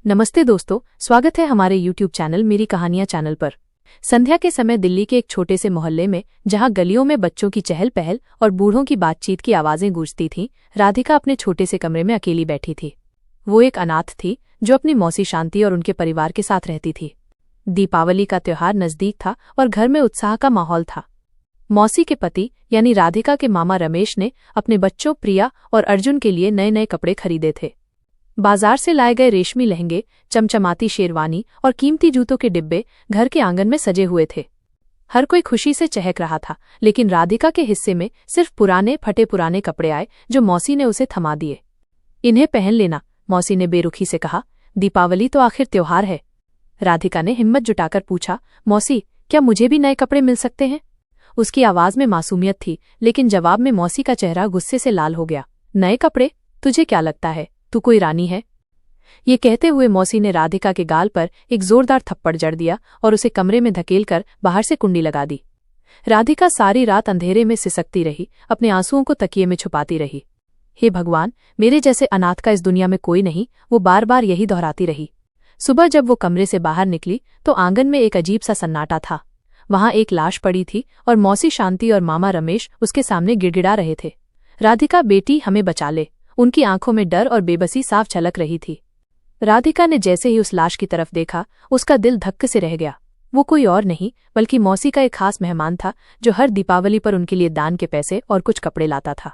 नमस्ते दोस्तों, स्वागत है हमारे YouTube चैनल मेरी कहानियां चैनल पर। संध्या के समय दिल्ली के एक छोटे से मोहल्ले में, जहां गलियों में बच्चों की चहल पहल और बूढ़ों की बातचीत की आवाजें गूंजती थीं, राधिका अपने छोटे से कमरे में अकेली बैठी थी। वो एक अनाथ थी जो अपनी मौसी शांति और उनके परिवार के साथ रहती थी। दीपावली का त्योहार नजदीक था और घर में उत्साह का माहौल था। मौसी के पति यानी राधिका के मामा रमेश ने अपने बच्चों प्रिया और अर्जुन के लिए नए नए कपड़े खरीदे थे। बाजार से लाए गए रेशमी लहंगे, चमचमाती शेरवानी और कीमती जूतों के डिब्बे घर के आंगन में सजे हुए थे। हर कोई खुशी से चहक रहा था, लेकिन राधिका के हिस्से में सिर्फ पुराने फटे पुराने कपड़े आए जो मौसी ने उसे थमा दिए। इन्हें पहन लेना, मौसी ने बेरुखी से कहा। दीपावली तो आखिर त्योहार है। राधिका ने हिम्मत जुटाकर पूछा, मौसी, क्या मुझे भी नए कपड़े मिल सकते हैं? उसकी आवाज में मासूमियत थी, लेकिन जवाब में मौसी का चेहरा गुस्से से लाल हो गया। नए कपड़े? तुझे क्या लगता है तू कोई रानी है? ये कहते हुए मौसी ने राधिका के गाल पर एक जोरदार थप्पड़ जड़ दिया और उसे कमरे में धकेलकर बाहर से कुंडी लगा दी। राधिका सारी रात अंधेरे में सिसकती रही, अपने आंसुओं को तकिए में छुपाती रही। हे भगवान, मेरे जैसे अनाथ का इस दुनिया में कोई नहीं, वो बार बार यही दोहराती रही। सुबह जब वो कमरे से बाहर निकली तो आंगन में एक अजीब सा सन्नाटा था। वहां एक लाश पड़ी थी और मौसी शांति और मामा रमेश उसके सामने गिड़गिड़ा रहे थे। राधिका, बेटी, हमें बचा ले। उनकी आंखों में डर और बेबसी साफ झलक रही थी। राधिका ने जैसे ही उस लाश की तरफ देखा, उसका दिल धक्के से रह गया। वो कोई और नहीं बल्कि मौसी का एक खास मेहमान था जो हर दीपावली पर उनके लिए दान के पैसे और कुछ कपड़े लाता था।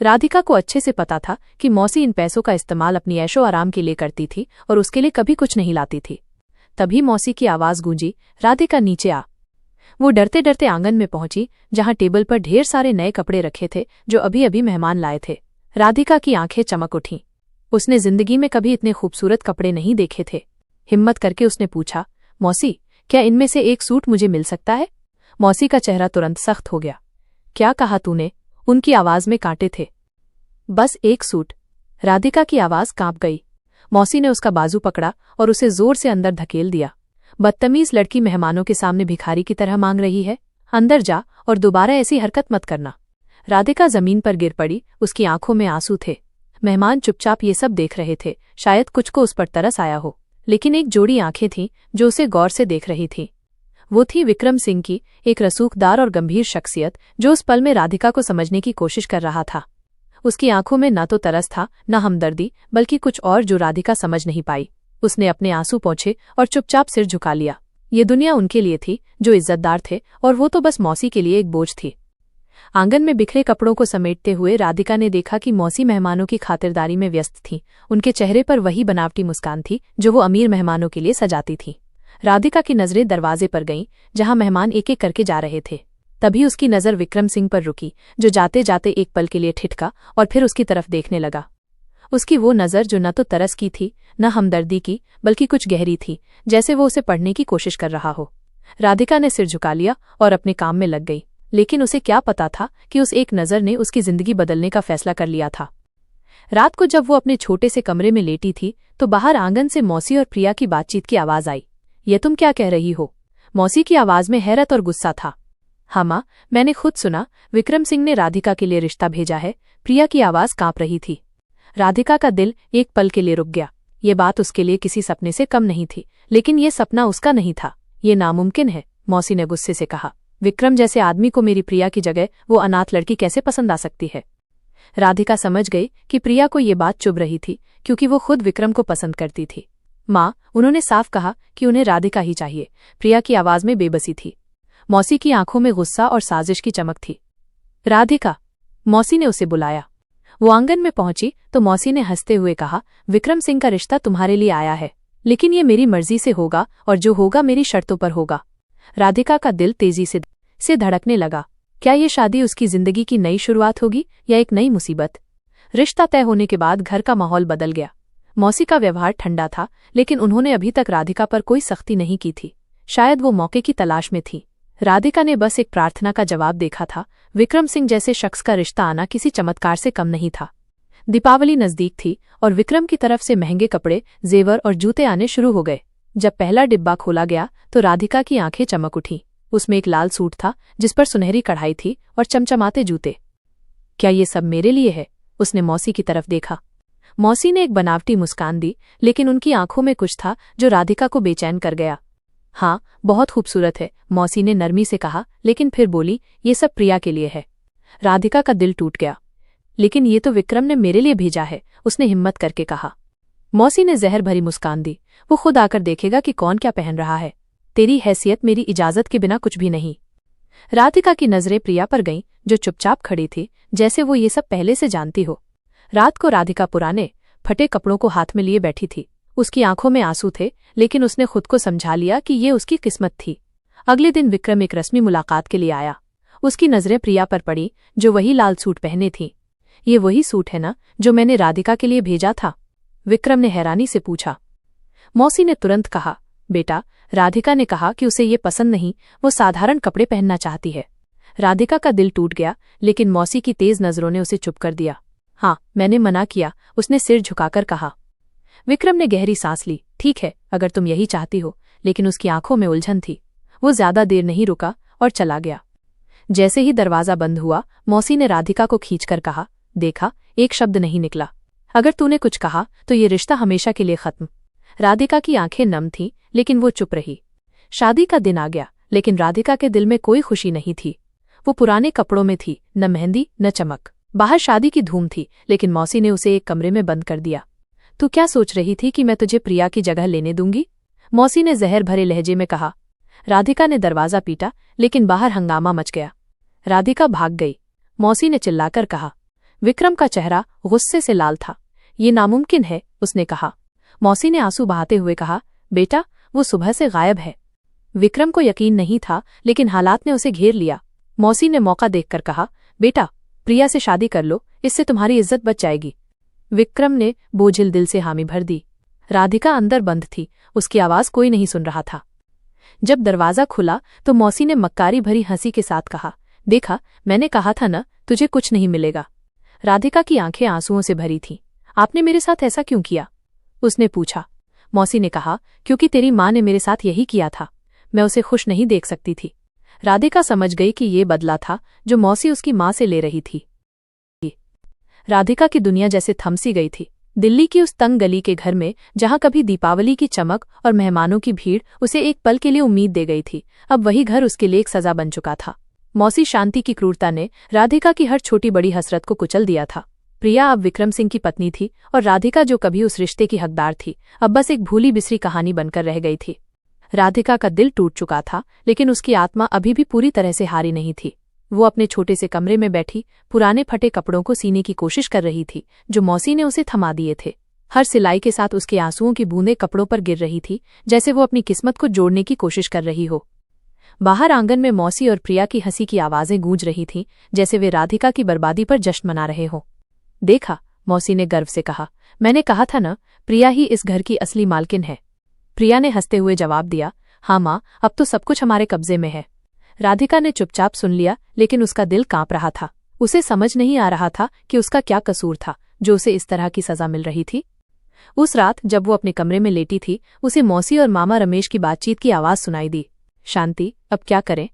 राधिका को अच्छे से पता था कि मौसी इन पैसों का इस्तेमाल अपनी ऐशो आराम के लिए करती थी और उसके लिए कभी कुछ नहीं लाती थी। तभी मौसी की आवाज गूंजी, राधिका नीचे आ। वो डरते डरते आंगन में पहुंची, जहां टेबल पर ढेर सारे नए कपड़े रखे थे जो अभी अभी मेहमान लाए थे। राधिका की आंखें चमक उठीं। उसने जिंदगी में कभी इतने खूबसूरत कपड़े नहीं देखे थे। हिम्मत करके उसने पूछा, मौसी, क्या इनमें से एक सूट मुझे मिल सकता है? मौसी का चेहरा तुरंत सख्त हो गया। क्या कहा तूने? उनकी आवाज में कांटे थे। बस एक सूट। राधिका की आवाज कांप गई। मौसी ने उसका बाजू पकड़ा और उसे जोर से अंदर धकेल दिया। बदतमीज लड़की मेहमानों के सामने भिखारी की तरह मांग रही है। अंदर जा और दोबारा ऐसी हरकत मत करना। राधिका जमीन पर गिर पड़ी, उसकी आंखों में आंसू थे। मेहमान चुपचाप ये सब देख रहे थे, शायद कुछ को उस पर तरस आया हो, लेकिन एक जोड़ी आंखें थीं जो उसे गौर से देख रही थीं। वो थी विक्रम सिंह की, एक रसूखदार और गंभीर शख्सियत जो उस पल में राधिका को समझने की कोशिश कर रहा था। उसकी आंखों में न तो तरस था, न हमदर्दी, बल्कि कुछ और जो राधिका समझ नहीं पाई। उसने अपने आंसू पोंछे और चुपचाप सिर झुका लिया। ये दुनिया उनके लिए थी जो इज्जतदार थे, और वो तो बस मौसी के लिए एक बोझ थी। आंगन में बिखरे कपड़ों को समेटते हुए राधिका ने देखा कि मौसी मेहमानों की खातिरदारी में व्यस्त थीं। उनके चेहरे पर वही बनावटी मुस्कान थी जो वो अमीर मेहमानों के लिए सजाती थीं। राधिका की नजरें दरवाजे पर गईं, जहां मेहमान एक एक करके जा रहे थे। तभी उसकी नजर विक्रम सिंह पर रुकी, जो जाते जाते एक पल के लिए ठिठका और फिर उसकी तरफ देखने लगा। उसकी वो नजर जो न तो तरस की थी, न हमदर्दी की, बल्कि कुछ गहरी थी, जैसे वो उसे पढ़ने की कोशिश कर रहा हो। राधिका ने सिर झुका लिया और अपने काम में लग गई, लेकिन उसे क्या पता था कि उस एक नजर ने उसकी जिंदगी बदलने का फैसला कर लिया था। रात को जब वो अपने छोटे से कमरे में लेटी थी तो बाहर आंगन से मौसी और प्रिया की बातचीत की आवाज आई। ये तुम क्या कह रही हो? मौसी की आवाज में हैरत और गुस्सा था। हाँ माँ, मैंने खुद सुना, विक्रम सिंह ने राधिका के लिए रिश्ता भेजा है। प्रिया की आवाज कांप रही थी। राधिका का दिल एक पल के लिए रुक गया। ये बात उसके लिए किसी सपने से कम नहीं थी, लेकिन ये सपना उसका नहीं था। ये नामुमकिन है, मौसी ने गुस्से से कहा। विक्रम जैसे आदमी को मेरी प्रिया की जगह वो अनाथ लड़की कैसे पसंद आ सकती है? राधिका समझ गई कि प्रिया को ये बात चुभ रही थी, क्योंकि वो खुद विक्रम को पसंद करती थी। माँ, उन्होंने साफ कहा कि उन्हें राधिका ही चाहिए। प्रिया की आवाज में बेबसी थी। मौसी की आंखों में गुस्सा और साजिश की चमक थी। राधिका, मौसी ने उसे बुलाया। वो आंगन में पहुंची तो मौसी ने हंसते हुए कहा, विक्रम सिंह का रिश्ता तुम्हारे लिए आया है, लेकिन ये मेरी मर्जी से होगा और जो होगा मेरी शर्तों पर होगा। राधिका का दिल तेजी से धड़कने लगा। क्या ये शादी उसकी जिंदगी की नई शुरुआत होगी या एक नई मुसीबत? रिश्ता तय होने के बाद घर का माहौल बदल गया। मौसी का व्यवहार ठंडा था, लेकिन उन्होंने अभी तक राधिका पर कोई सख्ती नहीं की थी। शायद वो मौके की तलाश में थी। राधिका ने बस एक प्रार्थना का जवाब देखा था। विक्रम सिंह जैसे शख्स का रिश्ता आना किसी चमत्कार से कम नहीं था। दीपावली नजदीक थी और विक्रम की तरफ से महंगे कपड़े, जेवर और जूते आने शुरू हो गए। जब पहला डिब्बा खोला गया तो राधिका की आंखें चमक उठीं। उसमें एक लाल सूट था जिस पर सुनहरी कढ़ाई थी और चमचमाते जूते। क्या ये सब मेरे लिए है? उसने मौसी की तरफ देखा। मौसी ने एक बनावटी मुस्कान दी, लेकिन उनकी आंखों में कुछ था जो राधिका को बेचैन कर गया। हाँ, बहुत खूबसूरत है, मौसी ने नरमी से कहा, लेकिन फिर बोली, ये सब प्रिया के लिए है। राधिका का दिल टूट गया। लेकिन ये तो विक्रम ने मेरे लिए भेजा है, उसने हिम्मत करके कहा। मौसी ने जहर भरी मुस्कान दी, वो खुद आकर देखेगा कि कौन क्या पहन रहा है। तेरी हैसियत मेरी इजाजत के बिना कुछ भी नहीं। राधिका की नजरें प्रिया पर गईं, जो चुपचाप खड़ी थी, जैसे वो ये सब पहले से जानती हो। रात को राधिका पुराने फटे कपड़ों को हाथ में लिए बैठी थी। उसकी आंखों में आंसू थे, लेकिन उसने खुद को समझा लिया कि ये उसकी किस्मत थी। अगले दिन विक्रम एक रस्मी मुलाकात के लिए आया। उसकी नजरें प्रिया पर पड़ी, जो वही लाल सूट पहने थी। ये वही सूट है ना जो मैंने राधिका के लिए भेजा था? विक्रम ने हैरानी से पूछा। मौसी ने तुरंत कहा, बेटा, राधिका ने कहा कि उसे ये पसंद नहीं, वो साधारण कपड़े पहनना चाहती है। राधिका का दिल टूट गया, लेकिन मौसी की तेज नजरों ने उसे चुप कर दिया। हाँ, मैंने मना किया, उसने सिर झुकाकर कहा। विक्रम ने गहरी सांस ली। ठीक है, अगर तुम यही चाहती हो, लेकिन उसकी आंखों में उलझन थी। वो ज्यादा देर नहीं रुका और चला गया। जैसे ही दरवाजा बंद हुआ, मौसी ने राधिका को खींचकर कहा, देखा, एक शब्द नहीं निकला। अगर तूने कुछ कहा तो ये रिश्ता हमेशा के लिए खत्म। राधिका की आंखें नम थीं, लेकिन वो चुप रही। शादी का दिन आ गया, लेकिन राधिका के दिल में कोई खुशी नहीं थी। वो पुराने कपड़ों में थी, न मेहंदी न चमक। बाहर शादी की धूम थी, लेकिन मौसी ने उसे एक कमरे में बंद कर दिया। तू क्या सोच रही थी कि मैं तुझे प्रिया की जगह लेने दूंगी? मौसी ने जहर भरे लहजे में कहा। राधिका ने दरवाजा पीटा, लेकिन बाहर हंगामा मच गया। राधिका भाग गई। मौसी ने चिल्लाकर कहा। विक्रम का चेहरा गुस्से से लाल था। ये नामुमकिन है, उसने कहा। मौसी ने आंसू बहाते हुए कहा, बेटा, वो सुबह से गायब है। विक्रम को यकीन नहीं था, लेकिन हालात ने उसे घेर लिया। मौसी ने मौका देखकर कहा, बेटा, प्रिया से शादी कर लो, इससे तुम्हारी इज्जत बच जाएगी। विक्रम ने बोझिल दिल से हामी भर दी। राधिका अंदर बंद थी, उसकी आवाज कोई नहीं सुन रहा था। जब दरवाजा खुला तो मौसी ने मक्कारी भरी हंसी के साथ कहा, देखा, मैंने कहा था ना, तुझे कुछ नहीं मिलेगा। राधिका की आंखें आंसुओं से भरी थीं। आपने मेरे साथ ऐसा क्यों किया? उसने पूछा। मौसी ने कहा, क्योंकि तेरी माँ ने मेरे साथ यही किया था। मैं उसे खुश नहीं देख सकती थी। राधिका समझ गई कि ये बदला था जो मौसी उसकी माँ से ले रही थी। राधिका की दुनिया जैसे थमसी गई थी। दिल्ली की उस तंग गली के घर में, जहां कभी दीपावली की चमक और मेहमानों की भीड़ उसे एक पल के लिए उम्मीद दे गई थी, अब वही घर उसके लिए एक सजा बन चुका था। मौसी शांति की क्रूरता ने राधिका की हर छोटी बड़ी हसरत को कुचल दिया था। प्रिया अब विक्रम सिंह की पत्नी थी, और राधिका, जो कभी उस रिश्ते की हकदार थी, अब बस एक भूली बिसरी कहानी बनकर रह गई थी। राधिका का दिल टूट चुका था, लेकिन उसकी आत्मा अभी भी पूरी तरह से हारी नहीं थी। वो अपने छोटे से कमरे में बैठी पुराने फटे कपड़ों को सीने की कोशिश कर रही थी, जो मौसी ने उसे थमा दिए थे। हर सिलाई के साथ उसके आंसुओं की बूंदें कपड़ों पर गिर रही थी, जैसे वो अपनी किस्मत को जोड़ने की कोशिश कर रही हो। बाहर आंगन में मौसी और प्रिया की हंसी की आवाजें गूंज रही थीं, जैसे वे राधिका की बर्बादी पर जश्न मना रहे हों। देखा, मौसी ने गर्व से कहा, मैंने कहा था ना, प्रिया ही इस घर की असली मालकिन है। प्रिया ने हंसते हुए जवाब दिया, हाँ माँ, अब तो सब कुछ हमारे कब्जे में है। राधिका ने चुपचाप सुन लिया, लेकिन उसका दिल कांप रहा था। उसे समझ नहीं आ रहा था कि उसका क्या कसूर था, जो उसे इस तरह की सजा मिल रही थी। उस रात जब वो अपने कमरे में लेटी थी, उसे मौसी और मामा रमेश की बातचीत की आवाज सुनाई दी। शांति, अब क्या करें?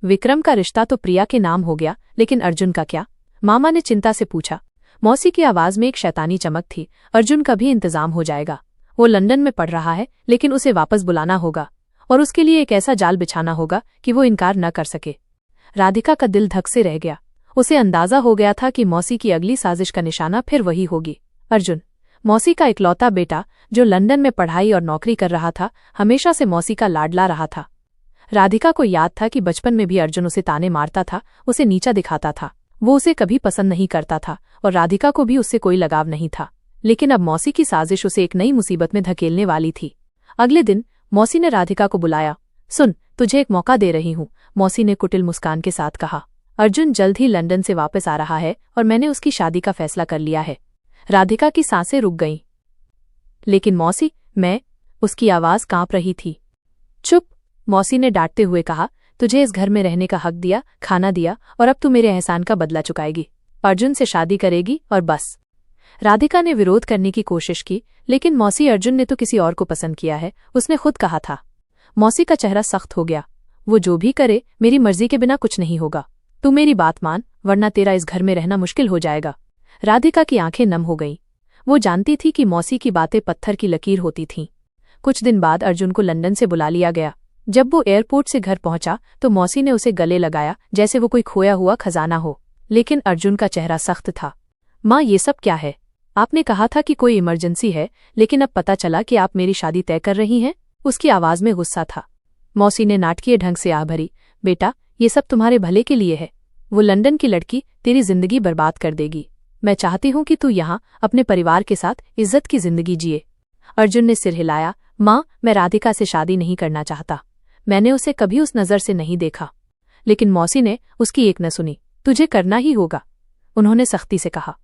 विक्रम का रिश्ता तो प्रिया के नाम हो गया, लेकिन अर्जुन का क्या? मामा ने चिंता से पूछा। मौसी की आवाज में एक शैतानी चमक थी। अर्जुन का भी इंतजाम हो जाएगा। वो लंदन में पढ़ रहा है, लेकिन उसे वापस बुलाना होगा, और उसके लिए एक ऐसा जाल बिछाना होगा कि वो इनकार न कर सके। राधिका का दिल धक से रह गया। उसे अंदाजा हो गया था कि मौसी की अगली साजिश का निशाना फिर वही होगी। अर्जुन, मौसी का इकलौता बेटा, जो लंदन में पढ़ाई और नौकरी कर रहा था, हमेशा से मौसी का लाडला रहा था। राधिका को याद था कि बचपन में भी अर्जुन उसे ताने मारता था, उसे नीचा दिखाता था। वो उसे कभी पसंद नहीं करता था, और राधिका को भी उससे कोई लगाव नहीं था। लेकिन अब मौसी की साजिश उसे एक नई मुसीबत में धकेलने वाली थी। अगले दिन मौसी ने राधिका को बुलाया। सुन, तुझे एक मौका दे रही हूँ, मौसी ने कुटिल मुस्कान के साथ कहा। अर्जुन जल्द ही लंदन से वापस आ रहा है, और मैंने उसकी शादी का फैसला कर लिया है। राधिका की सांसें रुक गईं। लेकिन मौसी, मैं, उसकी आवाज कांप रही थी। चुप, मौसी ने डांटते हुए कहा। तुझे इस घर में रहने का हक दिया, खाना दिया, और अब तू मेरे एहसान का बदला चुकाएगी। अर्जुन से शादी करेगी और बस। राधिका ने विरोध करने की कोशिश की, लेकिन मौसी, अर्जुन ने तो किसी और को पसंद किया है, उसने खुद कहा था। मौसी का चेहरा सख्त हो गया। वो जो भी करे, मेरी मर्जी के बिना कुछ नहीं होगा। तू मेरी बात मान, वरना तेरा इस घर में रहना मुश्किल हो जाएगा। राधिका की आंखें नम हो गईं। वो जानती थी कि मौसी की बातें पत्थर की लकीर होती थीं। कुछ दिन बाद अर्जुन को लंदन से बुला लिया गया। जब वो एयरपोर्ट से घर पहुंचा तो मौसी ने उसे गले लगाया जैसे वो कोई खोया हुआ खजाना हो। लेकिन अर्जुन का चेहरा सख्त था। माँ, ये सब क्या है? आपने कहा था कि कोई इमरजेंसी है, लेकिन अब पता चला कि आप मेरी शादी तय कर रही हैं। उसकी आवाज में गुस्सा था। मौसी ने नाटकीय ढंग से आह भरी, बेटा, ये सब तुम्हारे भले के लिए है। वो लंदन की लड़की तेरी जिंदगी बर्बाद कर देगी। मैं चाहती हूं कि तू यहाँ अपने परिवार के साथ इज्जत की जिंदगी जिए। अर्जुन ने सिर हिलाया। माँ, मैं राधिका से शादी नहीं करना चाहता। मैंने उसे कभी उस नज़र से नहीं देखा। लेकिन मौसी ने उसकी एक न सुनी। तुझे करना ही होगा, उन्होंने सख्ती से कहा।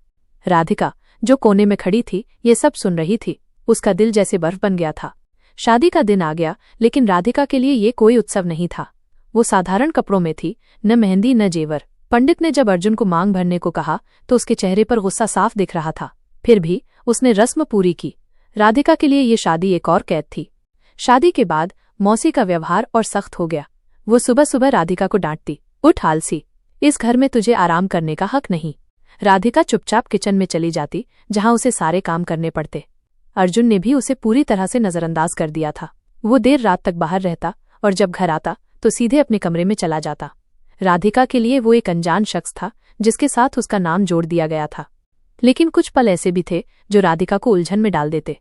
राधिका, जो कोने में खड़ी थी, ये सब सुन रही थी। उसका दिल जैसे बर्फ बन गया था। शादी का दिन आ गया, लेकिन राधिका के लिए ये कोई उत्सव नहीं था। वो साधारण कपड़ों में थी, न मेहंदी न जेवर। पंडित ने जब अर्जुन को मांग भरने को कहा तो उसके चेहरे पर गुस्सा साफ दिख रहा था। फिर भी उसने रस्म पूरी की। राधिका के लिए ये शादी एक और कैद थी। शादी के बाद मौसी का व्यवहार और सख्त हो गया। वो सुबह सुबह राधिका को डांटती, उठ आलसी, इस घर में तुझे आराम करने का हक नहीं। राधिका चुपचाप किचन में चली जाती, जहां उसे सारे काम करने पड़ते। अर्जुन ने भी उसे पूरी तरह से नजरअंदाज कर दिया था। वो देर रात तक बाहर रहता और जब घर आता तो सीधे अपने कमरे में चला जाता। राधिका के लिए वो एक अनजान शख्स था, जिसके साथ उसका नाम जोड़ दिया गया था। लेकिन कुछ पल ऐसे भी थे जो राधिका को उलझन में डाल देते।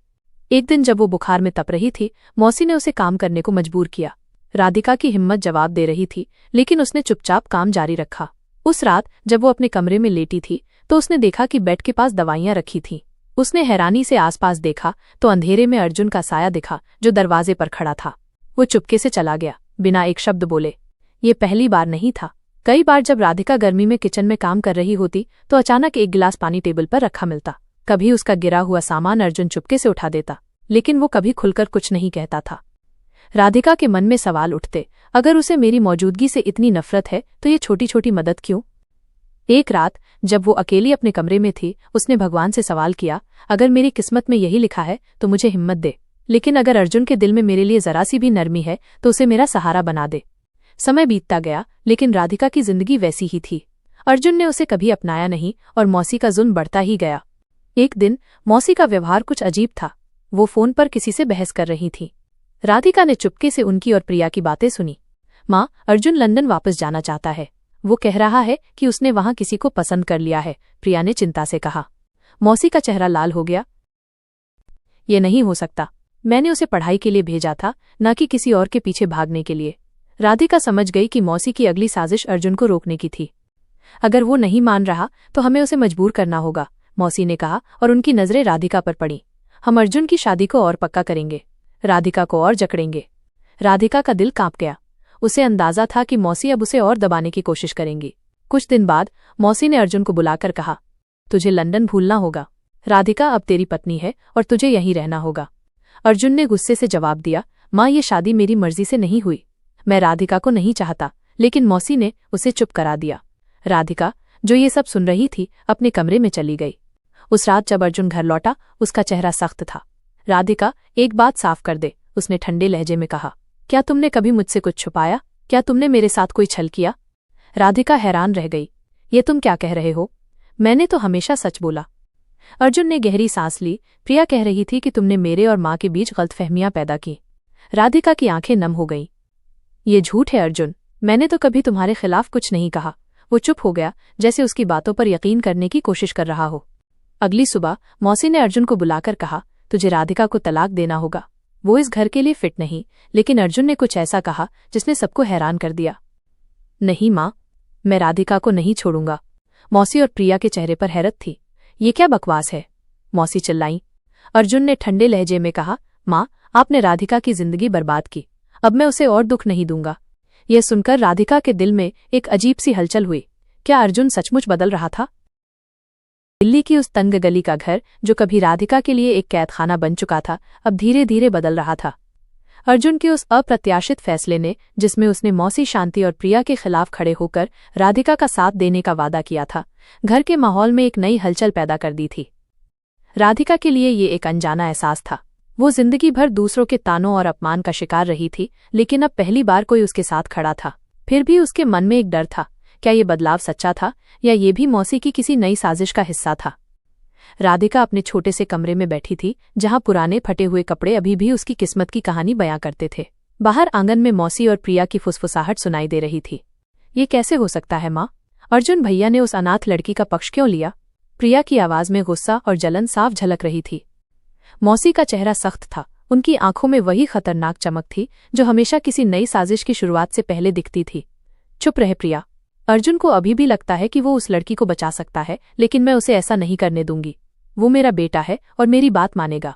एक दिन जब वो बुखार में तप रही थी, मौसी ने उसे काम करने को मजबूर किया। राधिका की हिम्मत जवाब दे रही थी, लेकिन उसने चुपचाप काम जारी रखा। उस रात जब वो अपने कमरे में लेटी थी तो उसने देखा कि बेड के पास दवाइयां रखी थीं। उसने हैरानी से आसपास देखा तो अंधेरे में अर्जुन का साया दिखा, जो दरवाजे पर खड़ा था। वो चुपके से चला गया, बिना एक शब्द बोले। ये पहली बार नहीं था। कई बार जब राधिका गर्मी में किचन में काम कर रही होती तो अचानक एक गिलास पानी टेबल पर रखा मिलता। कभी उसका गिरा हुआ सामान अर्जुन चुपके से उठा देता, लेकिन वो कभी खुलकर कुछ नहीं कहता था। राधिका के मन में सवाल उठते, अगर उसे मेरी मौजूदगी से इतनी नफरत है तो ये छोटी छोटी मदद क्यों? एक रात जब वो अकेली अपने कमरे में थी, उसने भगवान से सवाल किया, अगर मेरी किस्मत में यही लिखा है तो मुझे हिम्मत दे। लेकिन अगर अर्जुन के दिल में मेरे लिए जरा सी भी नरमी है तो उसे मेरा सहारा बना दे। समय बीतता गया, लेकिन राधिका की जिंदगी वैसी ही थी। अर्जुन ने उसे कभी अपनाया नहीं और मौसी का जुल्म बढ़ता ही गया। एक दिन मौसी का व्यवहार कुछ अजीब था। वो फोन पर किसी से बहस कर रही थी। राधिका ने चुपके से उनकी और प्रिया की बातें सुनी। माँ, अर्जुन लंदन वापस जाना चाहता है। वो कह रहा है कि उसने वहां किसी को पसंद कर लिया है, प्रिया ने चिंता से कहा। मौसी का चेहरा लाल हो गया। ये नहीं हो सकता। मैंने उसे पढ़ाई के लिए भेजा था, न कि किसी और के पीछे भागने के लिए। राधिका समझ गई कि मौसी की अगली साजिश अर्जुन को रोकने की थी। अगर वो नहीं मान रहा तो हमें उसे मजबूर करना होगा, मौसी ने कहा, और उनकी नजरें राधिका पर पड़ी। हम अर्जुन की शादी को और पक्का करेंगे, राधिका को और जकड़ेंगे। राधिका का दिल कांप गया। उसे अंदाजा था कि मौसी अब उसे और दबाने की कोशिश करेंगी। कुछ दिन बाद मौसी ने अर्जुन को बुलाकर कहा, तुझे लंदन भूलना होगा। राधिका अब तेरी पत्नी है और तुझे यहीं रहना होगा। अर्जुन ने गुस्से से जवाब दिया, माँ, ये शादी मेरी मर्जी से नहीं हुई। मैं राधिका को नहीं चाहता। लेकिन मौसी ने उसे चुप करा दिया। राधिका, जो ये सब सुन रही थी, अपने कमरे में चली गई। उस रात जब अर्जुन घर लौटा, उसका चेहरा सख्त था। राधिका, एक बात साफ कर दे, उसने ठंडे लहजे में कहा। क्या तुमने कभी मुझसे कुछ छुपाया? क्या तुमने मेरे साथ कोई छल किया? राधिका हैरान रह गई। ये तुम क्या कह रहे हो? मैंने तो हमेशा सच बोला। अर्जुन ने गहरी सांस ली। प्रिया कह रही थी कि तुमने मेरे और माँ के बीच गलतफहमियां पैदा की। राधिका की आंखें नम हो गईं। ये झूठ है अर्जुन, मैंने तो कभी तुम्हारे खिलाफ कुछ नहीं कहा। वो चुप हो गया, जैसे उसकी बातों पर यकीन करने की कोशिश कर रहा हो। अगली सुबह मौसी ने अर्जुन को बुलाकर कहा, तुझे राधिका को तलाक देना होगा। वो इस घर के लिए फिट नहीं। लेकिन अर्जुन ने कुछ ऐसा कहा जिसने सबको हैरान कर दिया। नहीं माँ, मैं राधिका को नहीं छोड़ूंगा। मौसी और प्रिया के चेहरे पर हैरत थी। ये क्या बकवास है? मौसी चिल्लाईं। अर्जुन ने ठंडे लहजे में कहा, माँ, आपने राधिका की जिंदगी बर्बाद की। अब मैं उसे और दुख नहीं दूंगा। यह सुनकर राधिका के दिल में एक अजीब सी हलचल हुई। क्या अर्जुन सचमुच बदल रहा था? दिल्ली की उस तंग गली का घर, जो कभी राधिका के लिए एक कैदखाना बन चुका था, अब धीरे धीरे बदल रहा था। अर्जुन के उस अप्रत्याशित फैसले ने, जिसमें उसने मौसी, शांति और प्रिया के खिलाफ खड़े होकर राधिका का साथ देने का वादा किया था, घर के माहौल में एक नई हलचल पैदा कर दी थी। राधिका के लिए ये एक अनजाना एहसास था। वो जिंदगी भर दूसरों के तानों और अपमान का शिकार रही थी, लेकिन अब पहली बार कोई उसके साथ खड़ा था। फिर भी उसके मन में एक डर था। क्या ये बदलाव सच्चा था, या ये भी मौसी की किसी नई साजिश का हिस्सा था? राधिका अपने छोटे से कमरे में बैठी थी, जहां पुराने फटे हुए कपड़े अभी भी उसकी किस्मत की कहानी बयां करते थे। बाहर आंगन में मौसी और प्रिया की फुसफुसाहट सुनाई दे रही थी। ये कैसे हो सकता है माँ? अर्जुन भैया ने उस अनाथ लड़की का पक्ष क्यों लिया? प्रिया की आवाज में गुस्सा और जलन साफ झलक रही थी। मौसी का चेहरा सख्त था, उनकी आंखों में वही खतरनाक चमक थी जो हमेशा किसी नई साजिश की शुरुआत से पहले दिखती थी। चुप रहे प्रिया। अर्जुन को अभी भी लगता है कि वो उस लड़की को बचा सकता है, लेकिन मैं उसे ऐसा नहीं करने दूंगी। वो मेरा बेटा है और मेरी बात मानेगा।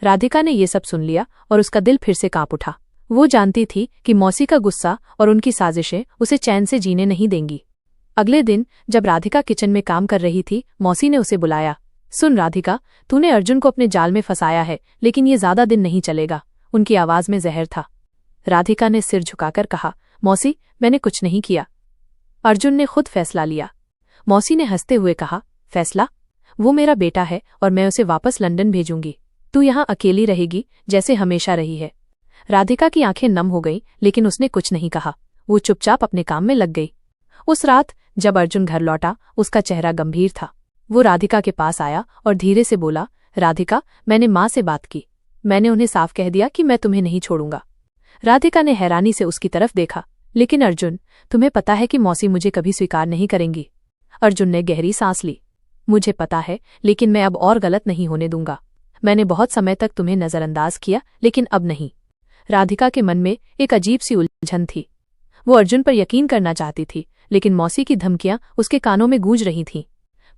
राधिका ने ये सब सुन लिया और उसका दिल फिर से कांप उठा। वो जानती थी कि मौसी का गुस्सा और उनकी साजिशें उसे चैन से जीने नहीं देंगी। अगले दिन जब राधिका किचन में काम कर रही थी, मौसी ने उसे बुलाया। सुन राधिका, तूने अर्जुन को अपने जाल में फंसाया है, लेकिन ये ज्यादा दिन नहीं चलेगा। उनकी आवाज में जहर था। राधिका ने सिर झुकाकर कहा, मौसी, मैंने कुछ नहीं किया। अर्जुन ने खुद फैसला लिया। मौसी ने हंसते हुए कहा, फैसला? वो मेरा बेटा है और मैं उसे वापस लंदन भेजूंगी। तू यहाँ अकेली रहेगी जैसे हमेशा रही है। राधिका की आंखें नम हो गईं, लेकिन उसने कुछ नहीं कहा। वो चुपचाप अपने काम में लग गई। उस रात जब अर्जुन घर लौटा, उसका चेहरा गंभीर था। वो राधिका के पास आया और धीरे से बोला, राधिका, मैंने माँ से बात की। मैंने उन्हें साफ कह दिया कि मैं तुम्हें नहीं छोड़ूंगा। राधिका ने हैरानी से उसकी तरफ देखा, लेकिन अर्जुन, तुम्हें पता है कि मौसी मुझे कभी स्वीकार नहीं करेंगी। अर्जुन ने गहरी सांस ली। मुझे पता है, लेकिन मैं अब और गलत नहीं होने दूंगा। मैंने बहुत समय तक तुम्हें नजरअंदाज किया, लेकिन अब नहीं। राधिका के मन में एक अजीब सी उलझन थी। वो अर्जुन पर यकीन करना चाहती थी, लेकिन मौसी की धमकियां उसके कानों में गूंज रही थीं।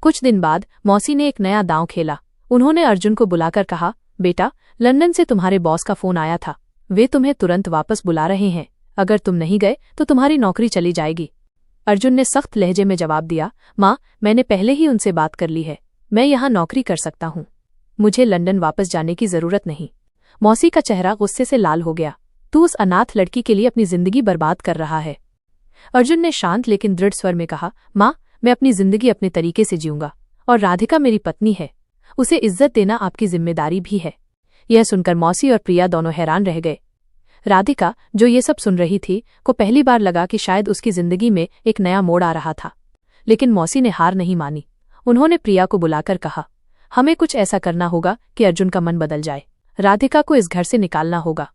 कुछ दिन बाद मौसी ने एक नया दांव खेला। उन्होंने अर्जुन को बुलाकर कहा, बेटा, लंदन से तुम्हारे बॉस का फोन आया था। वे तुम्हें तुरंत वापस बुला रहे हैं। अगर तुम नहीं गए तो तुम्हारी नौकरी चली जाएगी। अर्जुन ने सख्त लहजे में जवाब दिया, माँ, मैंने पहले ही उनसे बात कर ली है। मैं यहाँ नौकरी कर सकता हूँ। मुझे लंदन वापस जाने की जरूरत नहीं। मौसी का चेहरा गुस्से से लाल हो गया। तू उस अनाथ लड़की के लिए अपनी जिंदगी बर्बाद कर रहा है। अर्जुन ने शांत लेकिन दृढ़ स्वर में कहा, माँ, मैं अपनी जिंदगी अपने तरीके से जीऊंगा और राधिका मेरी पत्नी है। उसे इज्जत देना आपकी जिम्मेदारी भी है। यह सुनकर मौसी और प्रिया दोनों हैरान रह गए। राधिका, जो ये सब सुन रही थी, को पहली बार लगा कि शायद उसकी जिंदगी में एक नया मोड़ आ रहा था। लेकिन मौसी ने हार नहीं मानी। उन्होंने प्रिया को बुलाकर कहा, हमें कुछ ऐसा करना होगा कि अर्जुन का मन बदल जाए। राधिका को इस घर से निकालना होगा।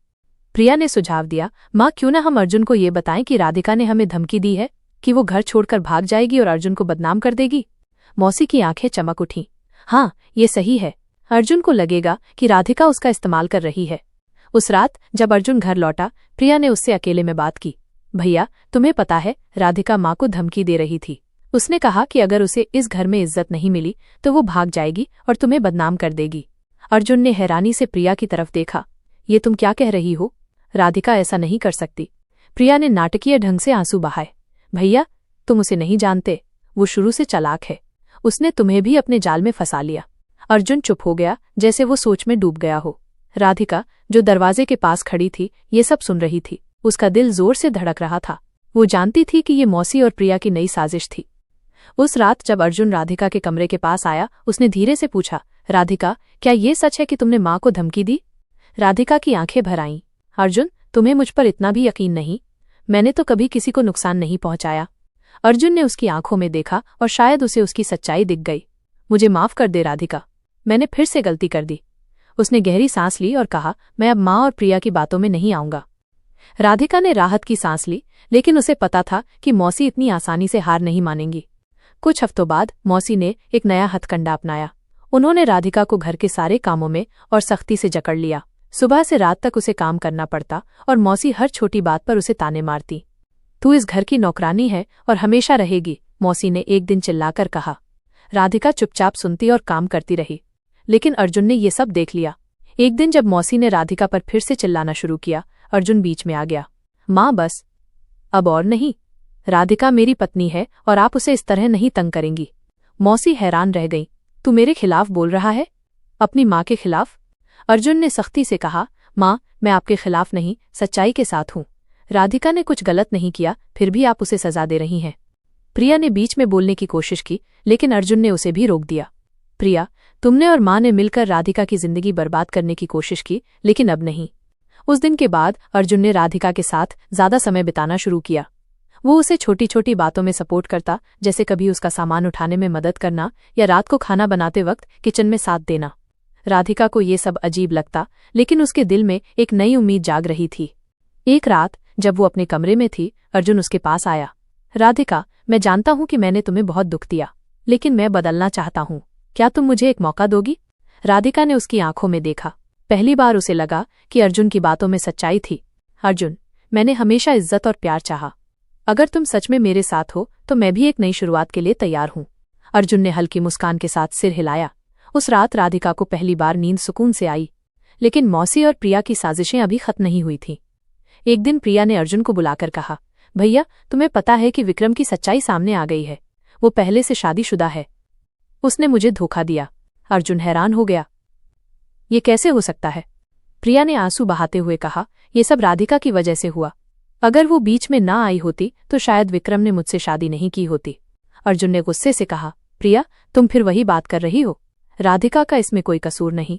प्रिया ने सुझाव दिया, माँ, क्यों ना हम अर्जुन को ये बताएं कि राधिका ने हमें धमकी दी है कि वो घर छोड़कर भाग जाएगी और अर्जुन को बदनाम कर देगी। मौसी की आंखें चमक उठीं। हाँ, ये सही है। अर्जुन को लगेगा कि राधिका उसका इस्तेमाल कर रही है। उस रात जब अर्जुन घर लौटा, प्रिया ने उससे अकेले में बात की। भैया, तुम्हें पता है, राधिका माँ को धमकी दे रही थी। उसने कहा कि अगर उसे इस घर में इज्जत नहीं मिली तो वो भाग जाएगी और तुम्हें बदनाम कर देगी। अर्जुन ने हैरानी से प्रिया की तरफ देखा। ये तुम क्या कह रही हो? राधिका ऐसा नहीं कर सकती। प्रिया ने नाटकीय ढंग से आंसू बहाए। भैया, तुम उसे नहीं जानते। वो शुरू से चालाक है। उसने तुम्हें भी अपने जाल में फंसा लिया। अर्जुन चुप हो गया, जैसे वो सोच में डूब गया हो। राधिका, जो दरवाजे के पास खड़ी थी, ये सब सुन रही थी। उसका दिल जोर से धड़क रहा था। वो जानती थी कि ये मौसी और प्रिया की नई साजिश थी। उस रात जब अर्जुन राधिका के कमरे के पास आया, उसने धीरे से पूछा, राधिका, क्या ये सच है कि तुमने माँ को धमकी दी? राधिका की आंखें भर आईं। अर्जुन, तुम्हें मुझ पर इतना भी यकीन नहीं? मैंने तो कभी किसी को नुकसान नहीं पहुंचाया। अर्जुन ने उसकी आंखों में देखा और शायद उसे उसकी सच्चाई दिख गई। मुझे माफ कर दे राधिका, मैंने फिर से गलती कर दी। उसने गहरी सांस ली और कहा, मैं अब माँ और प्रिया की बातों में नहीं आऊंगा। राधिका ने राहत की सांस ली, लेकिन उसे पता था कि मौसी इतनी आसानी से हार नहीं मानेंगी। कुछ हफ्तों बाद मौसी ने एक नया हथकंडा अपनाया। उन्होंने राधिका को घर के सारे कामों में और सख्ती से जकड़ लिया। सुबह से रात तक उसे काम करना पड़ता और मौसी हर छोटी बात पर उसे ताने मारती। तू इस घर की नौकरानी है और हमेशा रहेगी, मौसी ने एक दिन चिल्लाकर कहा। राधिका चुपचाप सुनती और काम करती रही, लेकिन अर्जुन ने ये सब देख लिया। एक दिन जब मौसी ने राधिका पर फिर से चिल्लाना शुरू किया, अर्जुन बीच में आ गया। माँ, बस, अब और नहीं। राधिका मेरी पत्नी है और आप उसे इस तरह नहीं तंग करेंगी। मौसी हैरान रह गई। तू मेरे खिलाफ बोल रहा है? अपनी माँ के खिलाफ? अर्जुन ने सख्ती से कहा, माँ, मैं आपके खिलाफ नहीं, सच्चाई के साथ हूँ। राधिका ने कुछ गलत नहीं किया, फिर भी आप उसे सजा दे रही हैं। प्रिया ने बीच में बोलने की कोशिश की, लेकिन अर्जुन ने उसे भी रोक दिया। प्रिया, तुमने और माँ ने मिलकर राधिका की जिंदगी बर्बाद करने की कोशिश की, लेकिन अब नहीं। उस दिन के बाद अर्जुन ने राधिका के साथ ज्यादा समय बिताना शुरू किया। वो उसे छोटी छोटी बातों में सपोर्ट करता, जैसे कभी उसका सामान उठाने में मदद करना या रात को खाना बनाते वक्त किचन में साथ देना। राधिका को ये सब अजीब लगता, लेकिन उसके दिल में एक नई उम्मीद जाग रही थी। एक रात जब वो अपने कमरे में थी, अर्जुन उसके पास आया। राधिका, मैं जानता हूं कि मैंने तुम्हें बहुत दुख दिया, लेकिन मैं बदलना चाहता हूं। क्या तुम मुझे एक मौका दोगी? राधिका ने उसकी आंखों में देखा। पहली बार उसे लगा कि अर्जुन की बातों में सच्चाई थी। अर्जुन, मैंने हमेशा इज्जत और प्यार चाहा। अगर तुम सच में मेरे साथ हो तो मैं भी एक नई शुरुआत के लिए तैयार हूं। अर्जुन ने हल्की मुस्कान के साथ सिर हिलाया। उस रात राधिका को पहली बार नींद सुकून से आई, लेकिन मौसी और प्रिया की साजिशें अभी खत्म नहीं हुई थीं। एक दिन प्रिया ने अर्जुन को बुलाकर कहा, भैया, तुम्हें पता है कि विक्रम की सच्चाई सामने आ गई है। वो पहले से शादीशुदा है। उसने मुझे धोखा दिया। अर्जुन हैरान हो गया। ये कैसे हो सकता है? प्रिया ने आंसू बहाते हुए कहा, ये सब राधिका की वजह से हुआ। अगर वो बीच में ना आई होती तो शायद विक्रम ने मुझसे शादी नहीं की होती। अर्जुन ने गुस्से से कहा, प्रिया, तुम फिर वही बात कर रही हो। राधिका का इसमें कोई कसूर नहीं।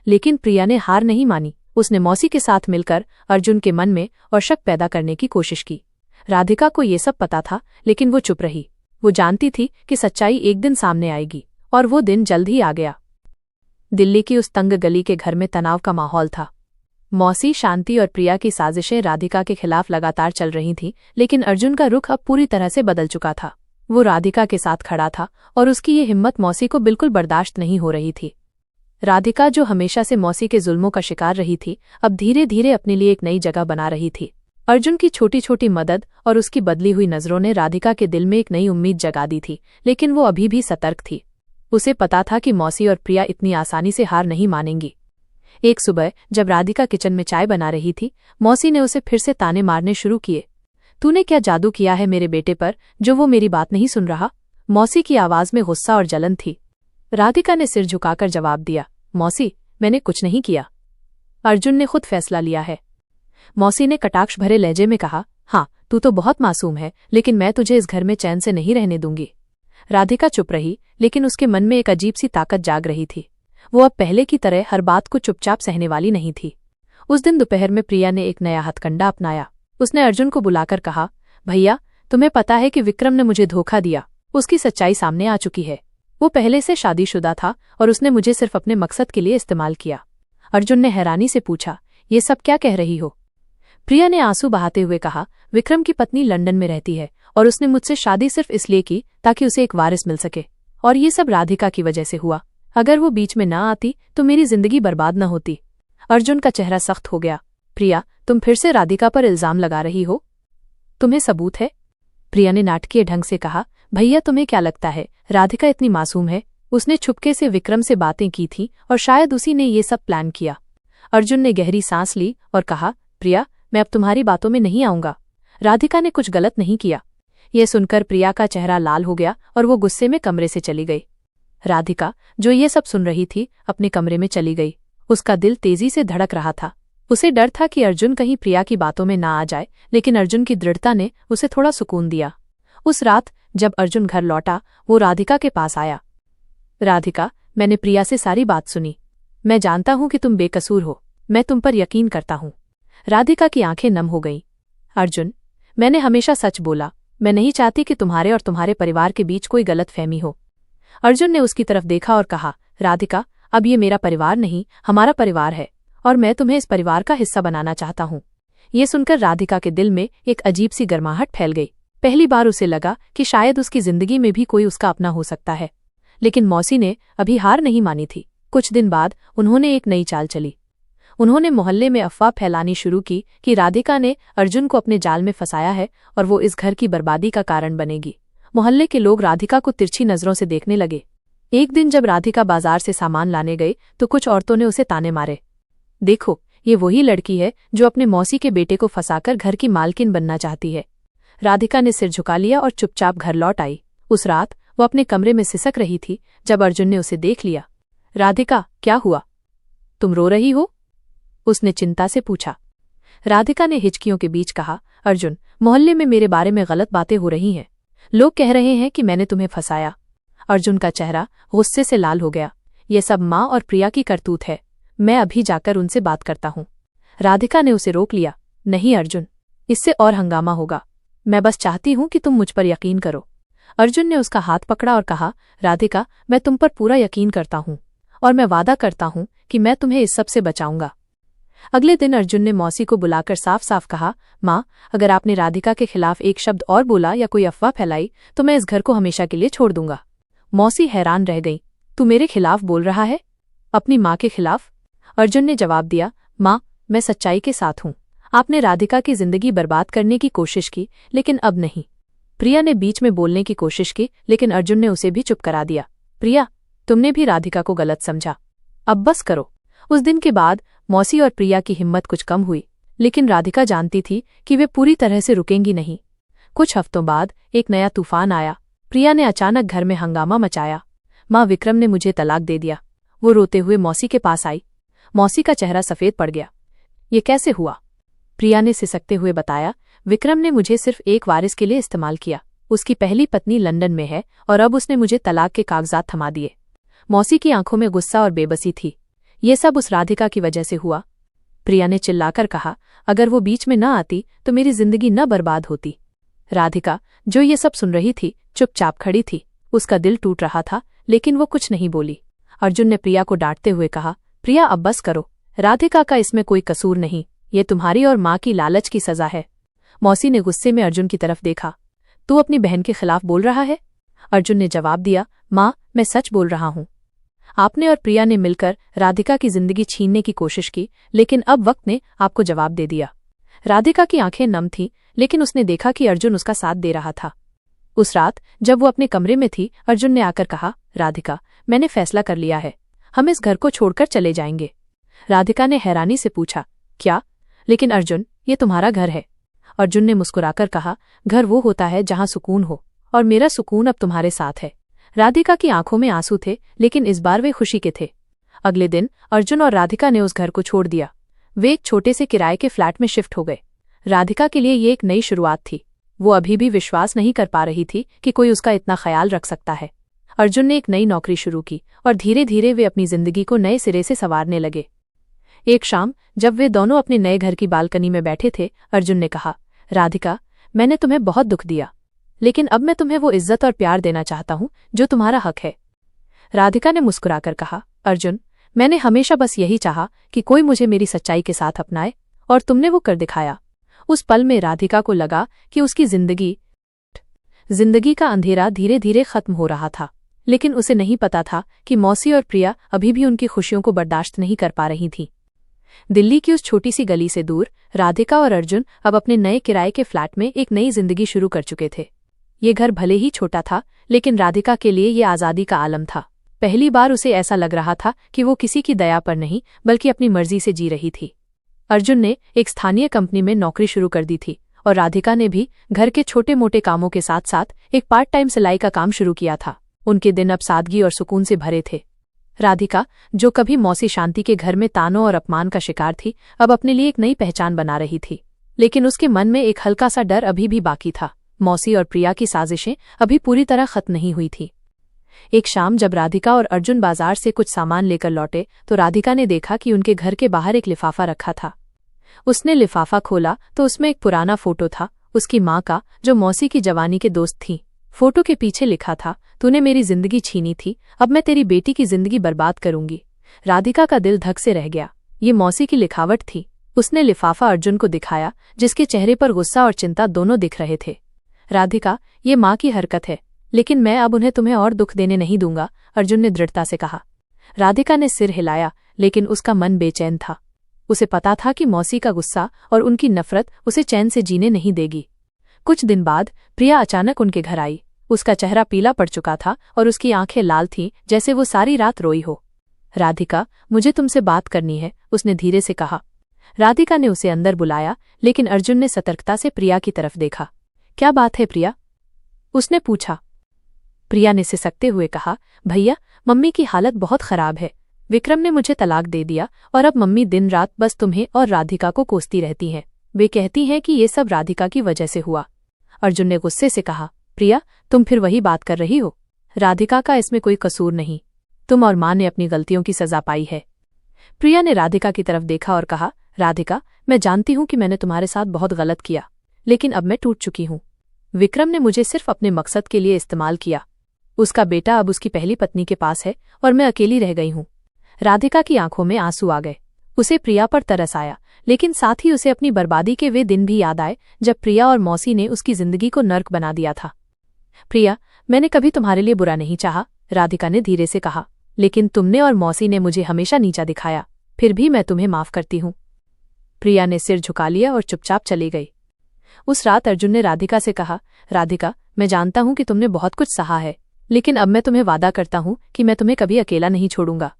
लेकिन प्रिया ने हार नहीं मानी। उसने मौसी के साथ मिलकर अर्जुन के मन में और शक पैदा करने की कोशिश की। राधिका को ये सब पता था, लेकिन वो चुप रही। वो जानती थी कि सच्चाई एक दिन सामने आएगी, और वो दिन जल्द ही आ गया। दिल्ली की उस तंग गली के घर में तनाव का माहौल था। मौसी, शांति और प्रिया की साजिशें राधिका के खिलाफ लगातार चल रही थीं, लेकिन अर्जुन का रुख अब पूरी तरह से बदल चुका था। वो राधिका के साथ खड़ा था, और उसकी ये हिम्मत मौसी को बिल्कुल बर्दाश्त नहीं हो रही थी। राधिका, जो हमेशा से मौसी के जुल्मों का शिकार रही थी, अब धीरे धीरे अपने लिए एक नई जगह बना रही थी। अर्जुन की छोटी छोटी मदद और उसकी बदली हुई नजरों ने राधिका के दिल में एक नई उम्मीद जगा दी थी, लेकिन वो अभी भी सतर्क थी। उसे पता था कि मौसी और प्रिया इतनी आसानी से हार नहीं मानेंगी। एक सुबह जब राधिका किचन में चाय बना रही थी, मौसी ने उसे फिर से ताने मारने शुरू किए। तूने क्या जादू किया है मेरे बेटे पर, जो वो मेरी बात नहीं सुन रहा? मौसी की आवाज में गुस्सा और जलन थी। राधिका ने सिर झुकाकर जवाब दिया, मौसी, मैंने कुछ नहीं किया। अर्जुन ने खुद फैसला लिया है। मौसी ने कटाक्ष भरे लहजे में कहा, हाँ, तू तो बहुत मासूम है, लेकिन मैं तुझे इस घर में चैन से नहीं रहने दूंगी। राधिका चुप रही, लेकिन उसके मन में एक अजीब सी ताकत जाग रही थी। वो अब पहले की तरह हर बात को चुपचाप सहने वाली नहीं थी। उस दिन दोपहर में प्रिया ने एक नया हथकंडा अपनाया। उसने अर्जुन को बुलाकर कहा, भैया, तुम्हें पता है कि विक्रम ने मुझे धोखा दिया। उसकी सच्चाई सामने आ चुकी है। वो पहले से शादीशुदा था और उसने मुझे सिर्फ अपने मकसद के लिए इस्तेमाल किया। अर्जुन ने हैरानी से पूछा, ये सब क्या कह रही हो? प्रिया ने आंसू बहाते हुए कहा, विक्रम की पत्नी लंदन में रहती है और उसने मुझसे शादी सिर्फ इसलिए की ताकि उसे एक वारिस मिल सके, और ये सब राधिका की वजह से हुआ। अगर वो बीच में ना आती तो मेरी जिंदगी बर्बाद न होती। अर्जुन का चेहरा सख्त हो गया। प्रिया, तुम फिर से राधिका पर इल्जाम लगा रही हो? तुम्हें सबूत है? प्रिया ने नाटकीय ढंग से कहा, भैया, तुम्हें क्या लगता है राधिका इतनी मासूम है? उसने छुपके से विक्रम से बातें की थी और शायद उसी ने ये सब प्लान किया। अर्जुन ने गहरी सांस ली और कहा, प्रिया, मैं अब तुम्हारी बातों में नहीं आऊंगा। राधिका ने कुछ गलत नहीं किया। यह सुनकर प्रिया का चेहरा लाल हो गया और वो गुस्से में कमरे से चली गई। राधिका, जो ये सब सुन रही थी, अपने कमरे में चली गई। उसका दिल तेजी से धड़क रहा था। उसे डर था कि अर्जुन कहीं प्रिया की बातों में ना आ जाए, लेकिन अर्जुन की दृढ़ता ने उसे थोड़ा सुकून दिया। उस रात जब अर्जुन घर लौटा, वो राधिका के पास आया। राधिका, मैंने प्रिया से सारी बात सुनी। मैं जानता हूं कि तुम बेकसूर हो। मैं तुम पर यकीन करता हूं। राधिका की आंखें नम हो गईं। अर्जुन, मैंने हमेशा सच बोला। मैं नहीं चाहती कि तुम्हारे और तुम्हारे परिवार के बीच कोई गलतफहमी हो। अर्जुन ने उसकी तरफ देखा और कहा, राधिका, अब ये मेरा परिवार नहीं, हमारा परिवार है, और मैं तुम्हें इस परिवार का हिस्सा बनाना चाहता हूँ। ये सुनकर राधिका के दिल में एक अजीब सी गर्माहट फैल गई। पहली बार उसे लगा कि शायद उसकी जिंदगी में भी कोई उसका अपना हो सकता है। लेकिन मौसी ने अभी हार नहीं मानी थी। कुछ दिन बाद उन्होंने एक नई चाल चली। उन्होंने मोहल्ले में अफवाह फैलानी शुरू की कि राधिका ने अर्जुन को अपने जाल में फंसाया है और वो इस घर की बर्बादी का कारण बनेगी। मोहल्ले के लोग राधिका को तिरछी नजरों से देखने लगे। एक दिन जब राधिका बाजार से सामान लाने गई तो कुछ औरतों ने उसे ताने मारे। देखो, ये वही लड़की है जो अपने मौसी के बेटे को फंसाकर घर की मालकिन बनना चाहती है। राधिका ने सिर झुका लिया और चुपचाप घर लौट आई। उस रात वो अपने कमरे में सिसक रही थी जब अर्जुन ने उसे देख लिया। राधिका, क्या हुआ? तुम रो रही हो? उसने चिंता से पूछा। राधिका ने हिचकियों के बीच कहा, अर्जुन, मोहल्ले में मेरे बारे में गलत बातें हो रही हैं। लोग कह रहे हैं कि मैंने तुम्हें फंसाया। अर्जुन का चेहरा गुस्से से लाल हो गया। ये सब माँ और प्रिया की करतूत है। मैं अभी जाकर उनसे बात करता हूँ। राधिका ने उसे रोक लिया। नहीं अर्जुन, इससे और हंगामा होगा। मैं बस चाहती हूं कि तुम मुझ पर यकीन करो। अर्जुन ने उसका हाथ पकड़ा और कहा, राधिका, मैं तुम पर पूरा यकीन करता हूं और मैं वादा करता हूं कि मैं तुम्हें इस सब से बचाऊंगा। अगले दिन अर्जुन ने मौसी को बुलाकर साफ साफ कहा, माँ, अगर आपने राधिका के खिलाफ एक शब्द और बोला या कोई अफवाह फैलाई तो मैं इस घर को हमेशा के लिए छोड़ दूंगा। मौसी हैरान रह गई। तू मेरे खिलाफ बोल रहा है? अपनी माँ के खिलाफ? अर्जुन ने जवाब दिया, माँ, मैं सच्चाई के साथ हूं। आपने राधिका की जिंदगी बर्बाद करने की कोशिश की, लेकिन अब नहीं। प्रिया ने बीच में बोलने की कोशिश की, लेकिन अर्जुन ने उसे भी चुप करा दिया। प्रिया, तुमने भी राधिका को गलत समझा। अब बस करो। उस दिन के बाद मौसी और प्रिया की हिम्मत कुछ कम हुई, लेकिन राधिका जानती थी कि वे पूरी तरह से रुकेंगी नहीं। कुछ हफ्तों बाद एक नया तूफान आया। प्रिया ने अचानक घर में हंगामा मचाया। माँ, विक्रम ने मुझे तलाक दे दिया। वो रोते हुए मौसी के पास आई। मौसी का चेहरा सफेद पड़ गया। ये कैसे हुआ? प्रिया ने सिसकते हुए बताया, विक्रम ने मुझे सिर्फ एक वारिस के लिए इस्तेमाल किया। उसकी पहली पत्नी लंदन में है और अब उसने मुझे तलाक के कागजात थमा दिए। मौसी की आंखों में गुस्सा और बेबसी थी। ये सब उस राधिका की वजह से हुआ। प्रिया ने चिल्लाकर कहा, अगर वो बीच में न आती तो मेरी जिंदगी न बर्बाद होती। राधिका, जो ये सब सुन रही थी, चुपचाप खड़ी थी। उसका दिल टूट रहा था, लेकिन वो कुछ नहीं बोली। अर्जुन ने प्रिया को डांटते हुए कहा, प्रिया, अब बस करो। राधिका का इसमें कोई कसूर नहीं। ये तुम्हारी और माँ की लालच की सजा है। मौसी ने गुस्से में अर्जुन की तरफ देखा। तू अपनी बहन के खिलाफ बोल रहा है? अर्जुन ने जवाब दिया, माँ, मैं सच बोल रहा हूँ। आपने और प्रिया ने मिलकर राधिका की जिंदगी छीनने की कोशिश की, लेकिन अब वक्त ने आपको जवाब दे दिया। राधिका की आंखें नम थीं, लेकिन उसने देखा कि अर्जुन उसका साथ दे रहा था। उस रात जब वो अपने कमरे में थी, अर्जुन ने आकर कहा, राधिका, मैंने फैसला कर लिया है। हम इस घर को छोड़कर चले जाएंगे। राधिका ने हैरानी से पूछा, क्या? लेकिन अर्जुन, ये तुम्हारा घर है। अर्जुन ने मुस्कुराकर कहा, घर वो होता है जहां सुकून हो, और मेरा सुकून अब तुम्हारे साथ है। राधिका की आंखों में आंसू थे, लेकिन इस बार वे खुशी के थे। अगले दिन अर्जुन और राधिका ने उस घर को छोड़ दिया। वे एक छोटे से किराए के फ्लैट में शिफ्ट हो गए। राधिका के लिए ये एक नई शुरुआत थी। वो अभी भी विश्वास नहीं कर पा रही थी कि कोई उसका इतना ख्याल रख सकता है। अर्जुन ने एक नई नौकरी शुरू की और धीरे धीरे वे अपनी जिंदगी को नए सिरे से संवारने लगे। एक शाम जब वे दोनों अपने नए घर की बालकनी में बैठे थे, अर्जुन ने कहा, राधिका, मैंने तुम्हें बहुत दुख दिया, लेकिन अब मैं तुम्हें वो इज्जत और प्यार देना चाहता हूँ जो तुम्हारा हक है। राधिका ने मुस्कुराकर कहा, अर्जुन, मैंने हमेशा बस यही चाहा कि कोई मुझे मेरी सच्चाई के साथ अपनाए, और तुमने वो कर दिखाया। उस पल में राधिका को लगा कि उसकी जिंदगी का अंधेरा धीरे धीरे खत्म हो रहा था, लेकिन उसे नहीं पता था कि मौसी और प्रिया अभी भी उनकी खुशियों को बर्दाश्त नहीं कर पा रही थीं। दिल्ली की उस छोटी सी गली से दूर राधिका और अर्जुन अब अपने नए किराए के फ्लैट में एक नई जिंदगी शुरू कर चुके थे। ये घर भले ही छोटा था, लेकिन राधिका के लिए ये आज़ादी का आलम था। पहली बार उसे ऐसा लग रहा था कि वो किसी की दया पर नहीं, बल्कि अपनी मर्जी से जी रही थी। अर्जुन ने एक स्थानीय कंपनी में नौकरी शुरू कर दी थी, और राधिका ने भी घर के छोटे मोटे कामों के साथ साथ एक पार्ट टाइम सिलाई का काम शुरू किया था। उनके दिन अब सादगी और सुकून से भरे थे। राधिका, जो कभी मौसी शांति के घर में तानों और अपमान का शिकार थी, अब अपने लिए एक नई पहचान बना रही थी। लेकिन उसके मन में एक हल्का सा डर अभी भी बाकी था। मौसी और प्रिया की साजिशें अभी पूरी तरह खत्म नहीं हुई थी। एक शाम जब राधिका और अर्जुन बाजार से कुछ सामान लेकर लौटे, तो राधिका ने देखा कि उनके घर के बाहर एक लिफाफा रखा था। उसने लिफाफा खोला तो उसमें एक पुराना फोटो था, उसकी माँ का, जो मौसी की जवानी के दोस्त थी। फोटो के पीछे लिखा था, तूने मेरी जिंदगी छीनी थी, अब मैं तेरी बेटी की जिंदगी बर्बाद करूंगी। राधिका का दिल धक से रह गया। ये मौसी की लिखावट थी। उसने लिफाफा अर्जुन को दिखाया, जिसके चेहरे पर गुस्सा और चिंता दोनों दिख रहे थे। राधिका, ये माँ की हरकत है, लेकिन मैं अब उन्हें तुम्हें और दुख देने नहीं दूंगा, अर्जुन ने दृढ़ता से कहा। राधिका ने सिर हिलाया, लेकिन उसका मन बेचैन था। उसे पता था कि मौसी का गुस्सा और उनकी नफरत उसे चैन से जीने नहीं देगी। कुछ दिन बाद प्रिया अचानक उनके घर आई। उसका चेहरा पीला पड़ चुका था और उसकी आंखें लाल थीं, जैसे वो सारी रात रोई हो। राधिका, मुझे तुमसे बात करनी है, उसने धीरे से कहा। राधिका ने उसे अंदर बुलाया, लेकिन अर्जुन ने सतर्कता से प्रिया की तरफ देखा। क्या बात है प्रिया? उसने पूछा। प्रिया ने सिसकते हुए कहा, भैया, मम्मी की हालत बहुत खराब है। विक्रम ने मुझे तलाक दे दिया और अब मम्मी दिन रात बस तुम्हें और राधिका को कोसती रहती हैं। वे कहती हैं कि ये सब राधिका की वजह से हुआ। अर्जुन ने गुस्से से कहा, प्रिया, तुम फिर वही बात कर रही हो। राधिका का इसमें कोई कसूर नहीं। तुम और माँ ने अपनी गलतियों की सजा पाई है। प्रिया ने राधिका की तरफ देखा और कहा, राधिका, मैं जानती हूँ कि मैंने तुम्हारे साथ बहुत गलत किया, लेकिन अब मैं टूट चुकी हूँ। विक्रम ने मुझे सिर्फ अपने मकसद के लिए इस्तेमाल किया। उसका बेटा अब उसकी पहली पत्नी के पास है और मैं अकेली रह गई हूँ। राधिका की आंखों में आंसू आ गए। उसे प्रिया पर तरस आया, लेकिन साथ ही उसे अपनी बर्बादी के वे दिन भी याद आए जब प्रिया और मौसी ने उसकी जिंदगी को नर्क बना दिया था। प्रिया, मैंने कभी तुम्हारे लिए बुरा नहीं चाहा, राधिका ने धीरे से कहा, लेकिन तुमने और मौसी ने मुझे हमेशा नीचा दिखाया। फिर भी मैं तुम्हें माफ करती हूँ। प्रिया ने सिर झुका लिया और चुपचाप चली गई। उस रात अर्जुन ने राधिका से कहा, राधिका, मैं जानता हूं कि तुमने बहुत कुछ सहा है, लेकिन अब मैं तुम्हें वादा करता हूं कि मैं तुम्हें कभी अकेला नहीं छोड़ूंगा।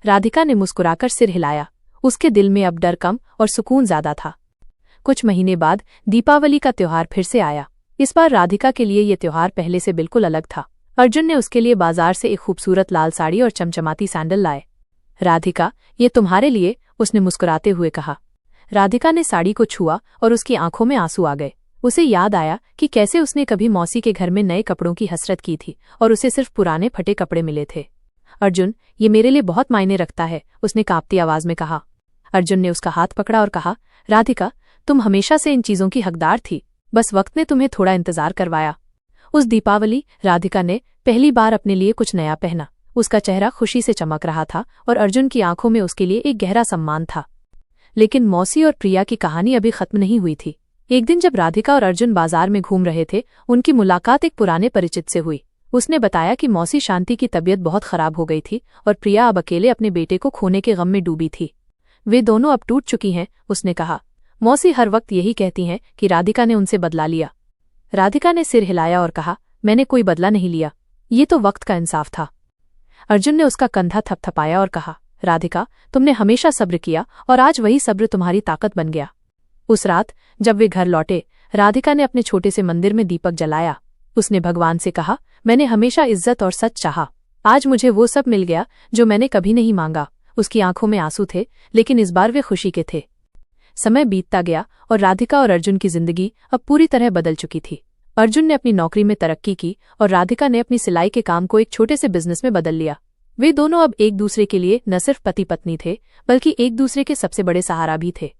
राधिका ने मुस्कुराकर सिर हिलाया। उसके दिल में अब डर कम और सुकून ज्यादा था। कुछ महीने बाद दीपावली का त्योहार फिर से आया। इस बार राधिका के लिए ये त्योहार पहले से बिल्कुल अलग था। अर्जुन ने उसके लिए बाजार से एक खूबसूरत लाल साड़ी और चमचमाती सैंडल लाए। राधिका, ये तुम्हारे लिए, उसने मुस्कुराते हुए कहा। राधिका ने साड़ी को छुआ और उसकी आंखों में आंसू आ गए। उसे याद आया कि कैसे उसने कभी मौसी के घर में नए कपड़ों की हसरत की थी और उसे सिर्फ पुराने फटे कपड़े मिले थे। अर्जुन, ये मेरे लिए बहुत मायने रखता है, उसने कांपती आवाज में कहा। अर्जुन ने उसका हाथ पकड़ा और कहा, राधिका, तुम हमेशा से इन चीजों की हकदार थी, बस वक्त ने तुम्हें थोड़ा इंतजार करवाया। उस दीपावली राधिका ने पहली बार अपने लिए कुछ नया पहना। उसका चेहरा खुशी से चमक रहा था और अर्जुन की आंखों में उसके लिए एक गहरा सम्मान था। लेकिन मौसी और प्रिया की कहानी अभी खत्म नहीं हुई थी। एक दिन जब राधिका और अर्जुन बाजार में घूम रहे थे, उनकी मुलाकात एक पुराने परिचित से हुई। उसने बताया कि मौसी शांति की तबीयत बहुत खराब हो गई थी और प्रिया अब अकेले अपने बेटे को खोने के गम में डूबी थी। वे दोनों अब टूट चुकी हैं, उसने कहा। मौसी हर वक्त यही कहती हैं कि राधिका ने उनसे बदला लिया। राधिका ने सिर हिलाया और कहा, मैंने कोई बदला नहीं लिया, ये तो वक्त का इंसाफ था। अर्जुन ने उसका कंधा थपथपाया और कहा, राधिका, तुमने हमेशा सब्र किया और आज वही सब्र तुम्हारी ताकत बन गया। उस रात जब वे घर लौटे, राधिका ने अपने छोटे से मंदिर में दीपक जलाया। उसने भगवान से कहा, मैंने हमेशा इज्जत और सच चाहा, आज मुझे वो सब मिल गया जो मैंने कभी नहीं मांगा। उसकी आंखों में आंसू थे, लेकिन इस बार वे खुशी के थे। समय बीतता गया और राधिका और अर्जुन की जिंदगी अब पूरी तरह बदल चुकी थी। अर्जुन ने अपनी नौकरी में तरक्की की और राधिका ने अपनी सिलाई के काम को एक छोटे से बिजनेस में बदल लिया। वे दोनों अब एक दूसरे के लिए न सिर्फ पति पत्नी थे, बल्कि एक दूसरे के सबसे बड़े सहारा भी थे।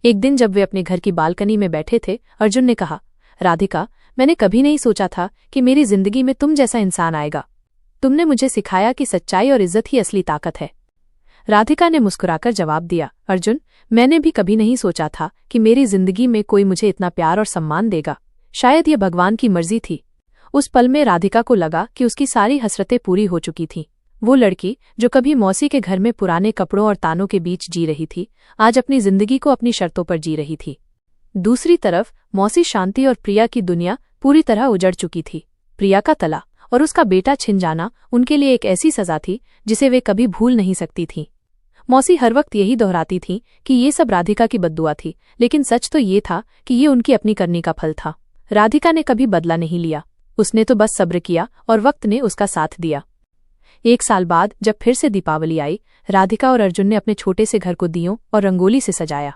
एक दिन जब वे अपने घर की बालकनी में बैठे थे, अर्जुन ने कहा, राधिका, मैंने कभी नहीं सोचा था कि मेरी जिंदगी में तुम जैसा इंसान आएगा। तुमने मुझे सिखाया कि सच्चाई और इज्जत ही असली ताकत है। राधिका ने मुस्कुराकर जवाब दिया, अर्जुन, मैंने भी कभी नहीं सोचा था कि मेरी जिंदगी में कोई मुझे इतना प्यार और सम्मान देगा। शायद ये भगवान की मर्जी थी। उस पल में राधिका को लगा कि उसकी सारी हसरतें पूरी हो चुकी थीं। वो लड़की जो कभी मौसी के घर में पुराने कपड़ों और तानों के बीच जी रही थी, आज अपनी जिंदगी को अपनी शर्तों पर जी रही थी। दूसरी तरफ मौसी शांति और प्रिया की दुनिया पूरी तरह उजड़ चुकी थी। प्रिया का तला और उसका बेटा छिन जाना उनके लिए एक ऐसी सजा थी जिसे वे कभी भूल नहीं सकती थीं। मौसी हर वक्त यही दोहराती थीं कि ये सब राधिका की बद्दुआ थी, लेकिन सच तो ये था कि ये उनकी अपनी करनी का फल था। राधिका ने कभी बदला नहीं लिया, उसने तो बस सब्र किया और वक्त ने उसका साथ दिया। 1 साल बाद जब फिर से दीपावली आई, राधिका और अर्जुन ने अपने छोटे से घर को दियों और रंगोली से सजाया।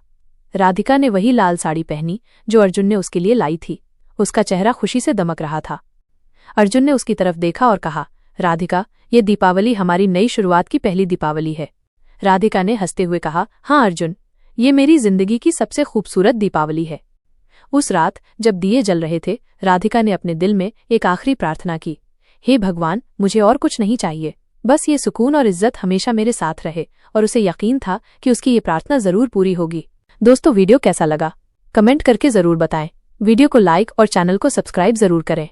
राधिका ने वही लाल साड़ी पहनी जो अर्जुन ने उसके लिए लाई थी। उसका चेहरा खुशी से दमक रहा था। अर्जुन ने उसकी तरफ देखा और कहा, राधिका, ये दीपावली हमारी नई शुरुआत की पहली दीपावली है। राधिका ने हंसते हुए कहा, हाँ अर्जुन, ये मेरी जिंदगी की सबसे खूबसूरत दीपावली है। उस रात जब दिए जल रहे थे, राधिका ने अपने दिल में एक आखिरी प्रार्थना की, हे भगवान, मुझे और कुछ नहीं चाहिए, बस ये सुकून और इज्जत हमेशा मेरे साथ रहे। और उसे यकीन था कि उसकी ये प्रार्थना जरूर पूरी होगी। दोस्तों, वीडियो कैसा लगा कमेंट करके जरूर बताएं। वीडियो को लाइक और चैनल को सब्सक्राइब जरूर करें।